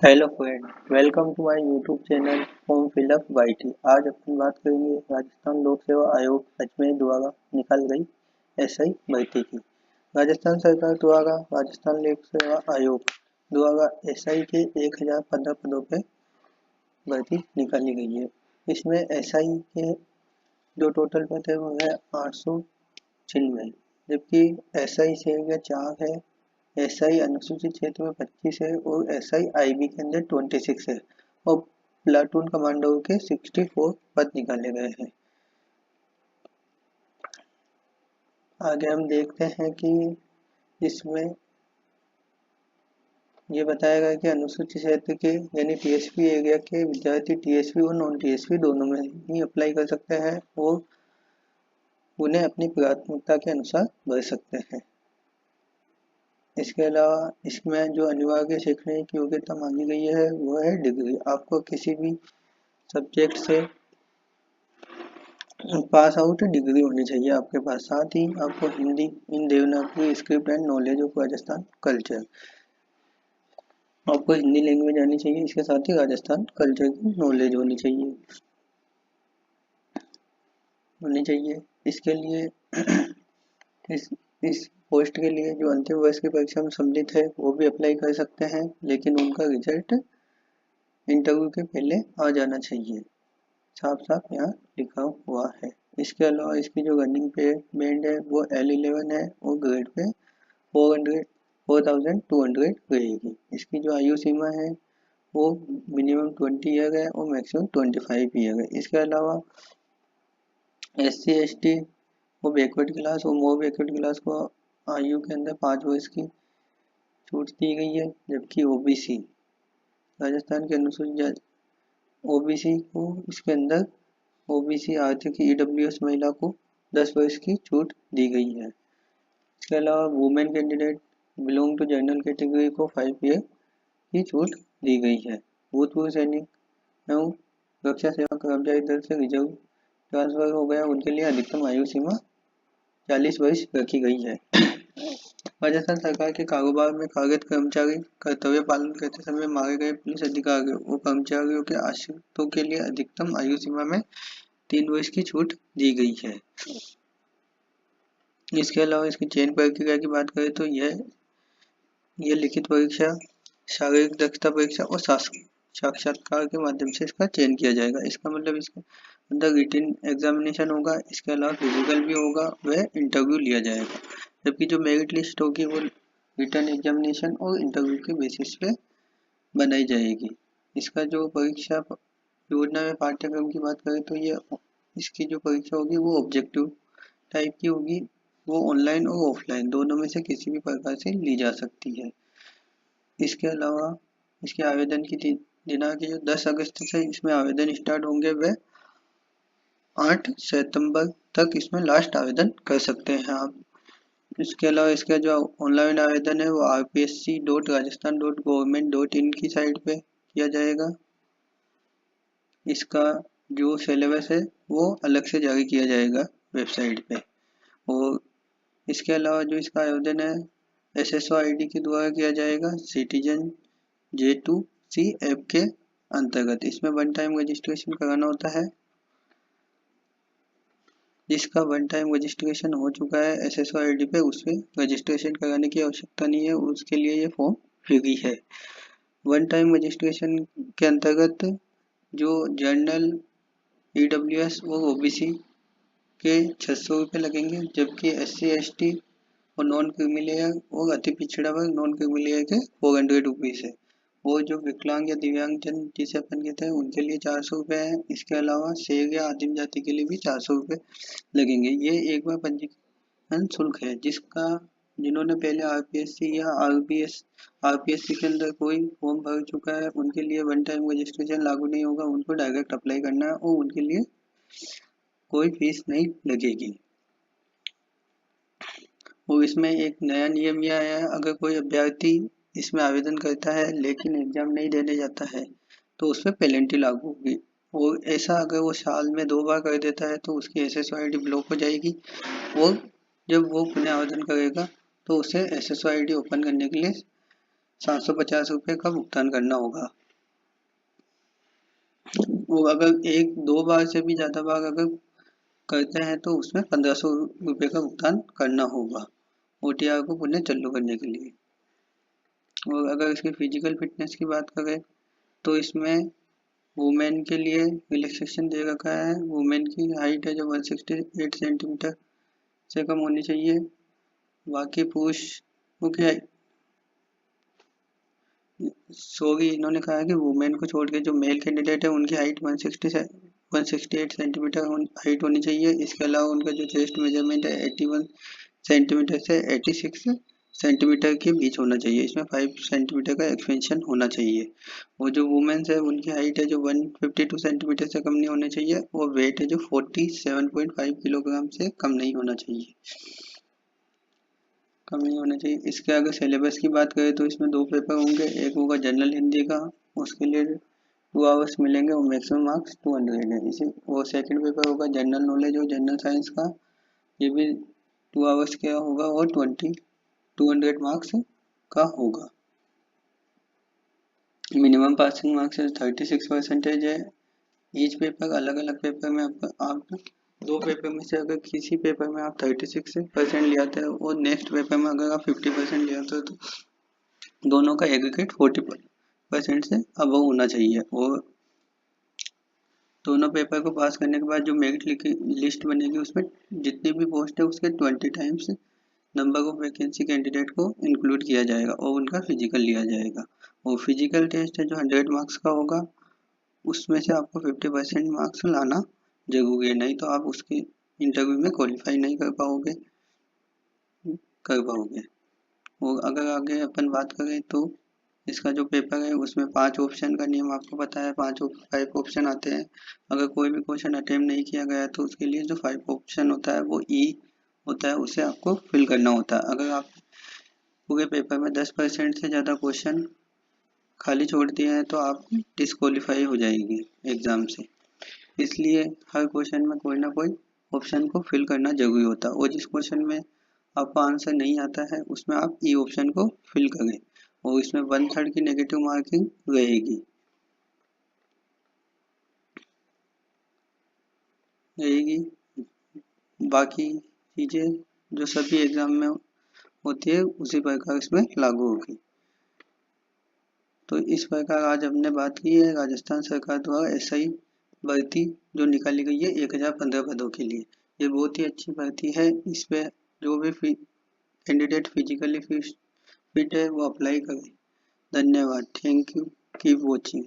Hello friend, welcome to my YouTube channel form fill up YT. आज अपन बात करेंगे राजस्थान लोक सेवा आयोग अजमेर द्वारा निकाल गई एसआई भर्ती की। राजस्थान सरकार द्वारा राजस्थान लोक सेवा आयोग द्वारा एसआई के 1015 पदों पर भर्ती निकाली गई है। इसमें एसआई के जो टोटल पद है वो है 896, जबकि एसआई से 4 है, एसआई अनुसूचित क्षेत्र में 25 है और एसआई आईबी के अंदर 26 है और प्लाटून कमांडो के 64 पद निकाले गए हैं। आगे हम देखते हैं कि इसमें ये बताया गया कि अनुसूचित क्षेत्र के यानी टीएसपी एरिया के विद्यार्थी टीएसपी और नॉन टीएसपी दोनों में ही अप्लाई कर सकते हैं और उन्हें अपनी प्राथमिकता के अनुसार भर सकते हैं। इसके अलावा इसमें जो अनिवार्य शैक्षणिक योग्यता मांगी गई है वो है डिग्री। आपको किसी भी सब्जेक्ट से पास आउट डिग्री होनी चाहिए आपके पास। साथ ही आपको Hindi in Devanagari script and knowledge of Rajasthan culture, आपको हिंदी लैंग्वेज आनी चाहिए। इसके साथ ही राजस्थान कल्चर की नॉलेज होनी चाहिए। इसके लिए इस पोस्ट के लिए जो अंतिम वर्ष की परीक्षा में सम्मिलित है वो भी अप्लाई कर सकते हैं, लेकिन उनका रिजल्ट इंटरव्यू के पहले आ जाना चाहिए, साफ साफ यहाँ लिखा हुआ है। इसके अलावा इसकी जो रनिंग पे बैंड है वो L11 है और ग्रेड पे 4200 रहेगी। इसकी जो आयु सीमा है वो मिनिमम 20 ईयर है और मैक्सिमम 25 ईयर है। इसके अलावा SC/ST वो बैकवर्ड क्लास और मोर बैकवर्ड क्लास को आयु के अंदर 5 वर्ष की छूट दी गई है, जबकि ओबीसी राजस्थान के अनुसूचित ओबीसी को इसके अंदर ओबीसी आर्थिक ईडब्ल्यूएस महिला को 10 वर्ष की छूट दी गई है। इसके अलावा women candidate belong to general category को 5 ईयर की छूट दी गई है। भूतपूर्व सैनिक एवं रक्षा सेवा कर्मचारी दल से रिजर्व ट्रांसफर हो गया, उनके लिए अधिकतम आयु सीमा 40 वर्ष रखी गई है। राजस्थान सरकार के कारोबार में कार्यरत कर्मचारी कर्तव्य पालन करते समय मारे गए पुलिस अधिकारियों और कर्मचारियों के आश्रितों के लिए अधिकतम आयु सीमा में 3 वर्ष की छूट दी गई है। इसके अलावा इसकी चयन प्रक्रिया की बात करें तो यह लिखित परीक्षा, शारीरिक दक्षता परीक्षा और साक्षात्कार के माध्यम से इसका चयन किया जाएगा। इसका मतलब इसके अंदर रिटन एग्जामिनेशन होगा, इसके अलावा फिजिकल भी होगा, वह इंटरव्यू लिया जाएगा। जबकि जो मेरिट लिस्ट होगी वो रिटन एग्जामिनेशन और इंटरव्यू के बेसिस पे बनाई जाएगी। इसका जो परीक्षा योजना में पाठ्यक्रम की बात करें तो ये इसकी जो परीक्षा होगी वो ऑब्जेक्टिव टाइप की होगी, वो ऑनलाइन और ऑफलाइन दोनों में से किसी भी प्रकार से ली जा सकती है। इसके अलावा इसके आवेदन की दिनांक जो 10 अगस्त से इसमें आवेदन स्टार्ट होंगे, वह 8 सितंबर तक इसमें लास्ट आवेदन कर सकते हैं आप। इसके अलावा इसका जो ऑनलाइन आवेदन है वो rpsc.rajasthan.government.in की साइट पे किया जाएगा। इसका जो सिलेबस है वो अलग से जारी किया जाएगा वेबसाइट पे। और इसके अलावा जो इसका आवेदन है SSO ID के द्वारा किया जाएगा सिटीजन J2C ऐप के अंतर्गत। इसमें वन टाइम रजिस्ट्रेशन कराना होता है, जिसका वन टाइम रजिस्ट्रेशन हो चुका है SSO ID पे, उसमें रजिस्ट्रेशन कराने की आवश्यकता नहीं है, उसके लिए ये फॉर्म फ्री है। वन टाइम रजिस्ट्रेशन के अंतर्गत जो जनरल EWS और OBC के 600 रुपये लगेंगे, जबकि SC/ST और नॉन क्रीमी लेयर और अति पिछड़ा वर्ग नॉन क्रीमी लेयर के 400 रुपीज़ है। और जो विकलांग या दिव्यांग जन जिसे अपन कहते हैं उनके लिए 400 रुपये है। इसके अलावा शेर या आदिम जाति के लिए भी 400 रुपये लगेंगे। ये एक बार पंजीकरण शुल्क है, जिन्होंने पहले RPSC या RPSC के अंदर कोई फॉर्म भर चुका है उनके लिए वन टाइम रजिस्ट्रेशन लागू नहीं होगा, उनको डायरेक्ट अप्लाई करना है और उनके लिए कोई फीस नहीं लगेगी। और इसमें एक नया नियम यह आया है, अगर कोई अभ्यर्थी इसमें आवेदन करता है लेकिन एग्जाम नहीं देने जाता है तो उस पर पेनल्टी लागू होगी। और ऐसा अगर वो साल में 2 बार कर देता है तो उसकी SSO ID ब्लॉक हो जाएगी और जब वो पुनः आवेदन करेगा तो उसे SSO ID ओपन करने के लिए 750 रुपये का भुगतान करना होगा। वो अगर एक दो बार से भी ज़्यादा बार अगर करते हैं तो उसमें 1500 रुपये का भुगतान करना होगा OTR को पुनः चालू करने के लिए। और अगर इसकी फिजिकल फिटनेस की बात करें तो इसमें वुमेन के लिए रिलैक्सेशन दे रखा है। वुमेन की हाइट है जो 168 सेंटीमीटर से कम होनी चाहिए। बाकी पुरुषों की इन्होंने कहा है कि वुमेन को छोड़ के जो मेल कैंडिडेट है उनकी हाइट 168 सेंटीमीटर हाइट होनी चाहिए। इसके अलावा उनका जो चेस्ट मेजरमेंट है 81 सेंटीमीटर से 86 सेंटीमीटर के बीच होना चाहिए। इसमें 5 सेंटीमीटर का एक्सपेंशन होना चाहिए। वो जो वुमेन्स है उनकी हाइट है जो 152 सेंटीमीटर से कम नहीं होनी चाहिए। और वेट है जो 47.5 किलोग्राम से कम नहीं होना चाहिए। इसके आगे सिलेबस की बात करें तो इसमें 2 पेपर होंगे। एक होगा जनरल हिंदी का, उसके लिए 2 आवर्स मिलेंगे और मैक्सिमम मार्क्स 200 है। इसी वो सेकंड पेपर होगा जनरल नॉलेज और जनरल साइंस का, ये भी 2 आवर्स का होगा और 200 मार्क्स का होगा। मिनिमम पासिंग मार्क्स 36% है। ईच पेपर अलग अलग पेपर में आप 2 पेपर में से अगर किसी पेपर में आप 36% ले आते हो और नेक्स्ट पेपर में अगर आप 50% ले आते हो तो दोनों का एग्रीगेट 40% से अबव होना चाहिए। और दोनों पेपर को पास करने के बाद जो मेरिट लिस्ट बनेगी उसमें जितनी भी पोस्ट है उसके 20 times number of vacancy candidate को इंक्लूड किया जाएगा और उनका फिजिकल लिया जाएगा। और फिजिकल टेस्ट है जो 100 मार्क्स का होगा, उसमें से आपको 50% मार्क्स लाना जरूरी है, नहीं तो आप उसके इंटरव्यू में क्वालिफाई नहीं कर पाओगे। और अगर आगे अपन बात करें तो इसका जो पेपर है उसमें 5 ऑप्शन का नियम आपको पता है। 5 ऑप्शन आते हैं। अगर कोई भी क्वेश्चन अटेम्प्ट नहीं किया गया तो उसके लिए जो 5 ऑप्शन होता है वो ई होता है, उसे आपको फिल करना होता है। अगर आप पूरे पेपर में 10% से ज़्यादा क्वेश्चन खाली छोड़ दिए हैं तो आप डिस्क्वालीफाई हो जाएंगे एग्ज़ाम से। इसलिए हर क्वेश्चन में कोई ना कोई ऑप्शन को फिल करना जरूरी होता है। और जिस क्वेश्चन में आपको आंसर नहीं आता है उसमें आप ई ऑप्शन को फिल करें और इसमें 1/3 की नेगेटिव मार्किंग रहेगी। बाकी चीज़ें जो सभी एग्जाम में होती है उसी प्रकार इसमें लागू होगी। तो इस प्रकार आज हमने बात की है राजस्थान सरकार द्वारा SI भर्ती जो निकाली गई है 1015 पदों के लिए। ये बहुत ही अच्छी भर्ती है। इस पर जो भी कैंडिडेट फिजिकली फिट है वो अप्लाई करें। धन्यवाद। Thank you. Keep watching.